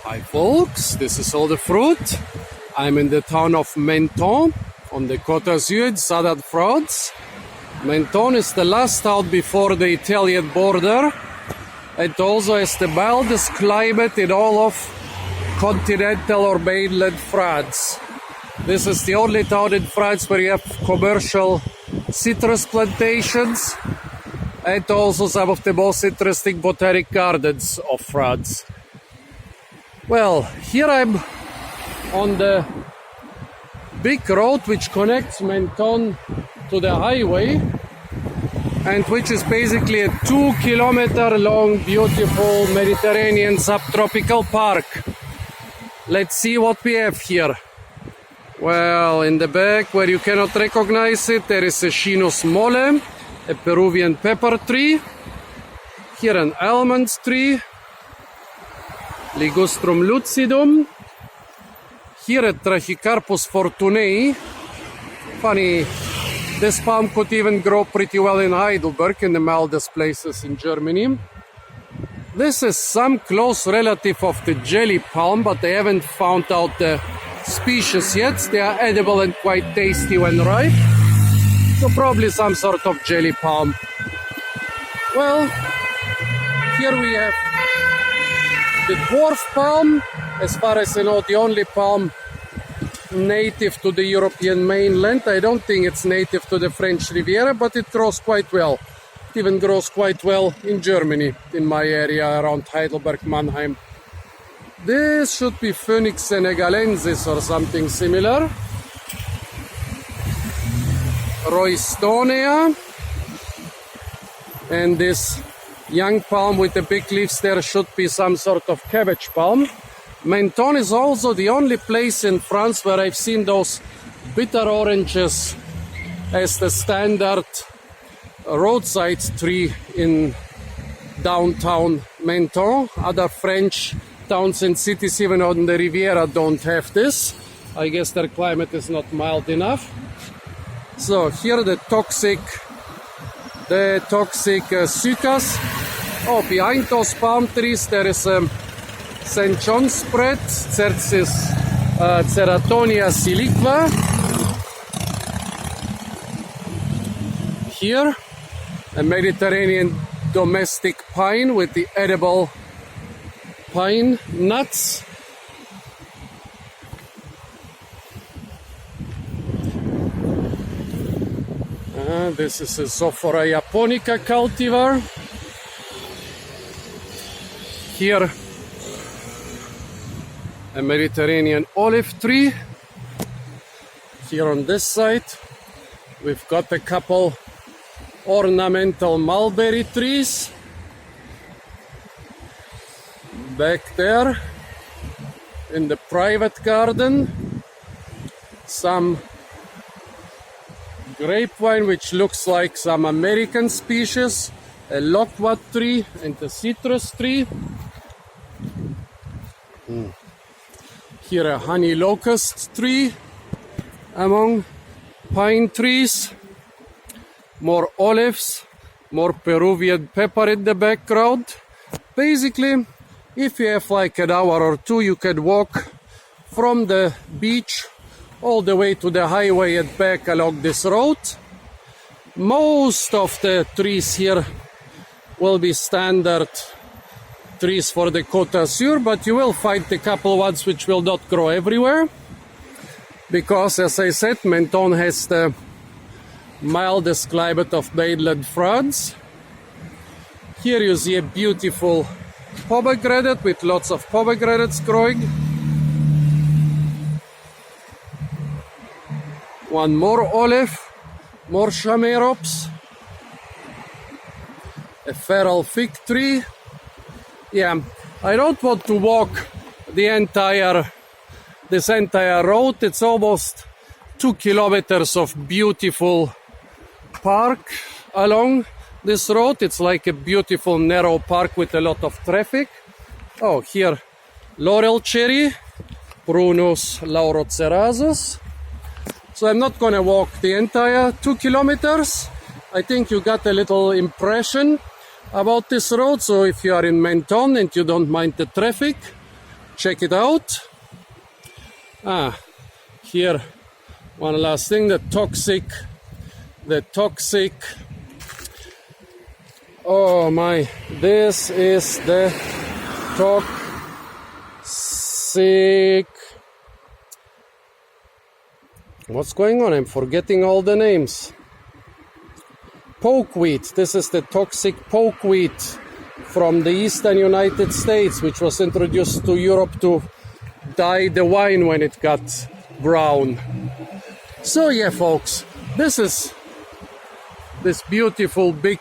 Hi folks, this is All the Fruit. I'm in the town of Menton on the Côte d'Azur, southern France. Menton is the last town before the Italian border. It also has the mildest climate in all of continental or mainland France. This is the only town in France where you have commercial citrus plantations and also some of the most interesting botanic gardens of France. Well, here I'm on the big road which connects Menton to the highway and which is basically a 2-kilometer long beautiful Mediterranean subtropical park. Let's see what we have here. Well, in the back where you cannot recognize it, there is a Chinus mole, a Peruvian pepper tree, here an almond tree, Ligustrum lucidum, here a Trachycarpus fortunei. Funny, this palm could even grow pretty well in Heidelberg, in the mildest places in Germany. This is some close relative of the jelly palm, but they haven't found out the species yet. They are edible and quite tasty when ripe. So probably some sort of jelly palm. Well, here we have the dwarf palm, as far as I know, the only palm native to the European mainland. I don't think it's native to the French Riviera, but it grows quite well. It even grows quite well in Germany, in my area around Heidelberg, Mannheim. This should be Phoenix senegalensis or something similar. Roystonea. And this young palm with the big leaves there should be some sort of cabbage palm. Menton is also the only place in France where I've seen those bitter oranges as the standard roadside tree in downtown Menton. Other French towns and cities even on the Riviera don't have this. I guess their climate is not mild enough. So here the toxic cycas. Oh, behind those palm trees there is a St. John's spread, Ceratonia siliqua. Here, a Mediterranean domestic pine with the edible pine nuts. This is a Sophora japonica cultivar. Here, a Mediterranean olive tree. Here on this side, we've got a couple ornamental mulberry trees. Back there, in the private garden, some grapevine which looks like some American species, a loquat tree and a citrus tree. Here a honey locust tree among pine trees. More olives, more Peruvian pepper in the background. Basically, if you have like an hour or two, you can walk from the beach all the way to the highway and back along this road. Most of the trees here will be standard trees for the Côte d'Azur, but you will find a couple ones which will not grow everywhere, because, as I said, Menton has the mildest climate of mainland France. Here you see a beautiful pomegranate with lots of pomegranates growing. One more olive, more chamerops, a feral fig tree. Yeah, I don't want to walk this entire road. It's almost 2 kilometers of beautiful park along this road. It's like a beautiful narrow park with a lot of traffic. Oh, here, laurel cherry, Prunus laurocerasus. So I'm not gonna walk the entire 2 kilometers. I think you got a little impression about this road. So if you are in Menton and you don't mind the traffic, check it out. Here, one last thing, the toxic, oh my, this is the toxic, what's going on? I'm forgetting all the names. Pokeweed. This is the toxic pokeweed from the eastern United States, which was introduced to Europe to dye the wine when it got brown. So yeah, folks, this is this beautiful big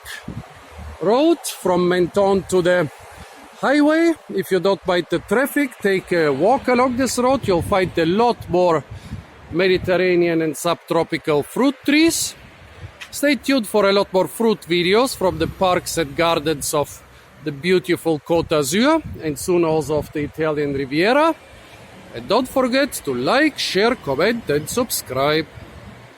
road from Menton to the highway. If you don't mind the traffic, take a walk along this road. You'll find a lot more Mediterranean and subtropical fruit trees. Stay tuned for a lot more fruit videos from the parks and gardens of the beautiful Côte d'Azur and soon also of the Italian Riviera. And don't forget to like, share, comment and subscribe.